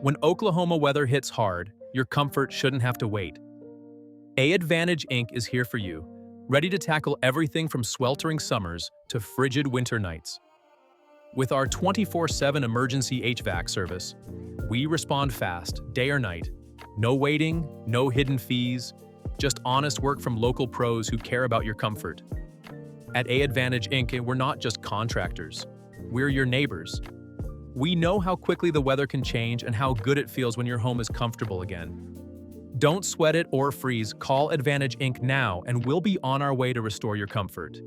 When Oklahoma weather hits hard, your comfort shouldn't have to wait. AAdvantage Inc. is here for you, ready to tackle everything from sweltering summers to frigid winter nights. With our 24/7 emergency HVAC service, we respond fast, day or night. No waiting, no hidden fees, just honest work from local pros who care about your comfort. At AAdvantage Inc., we're not just contractors. We're your neighbors. We know how quickly the weather can change and how good it feels when your home is comfortable again. Don't sweat it or freeze. Call AAdvantage Inc. now, and we'll be on our way to restore your comfort.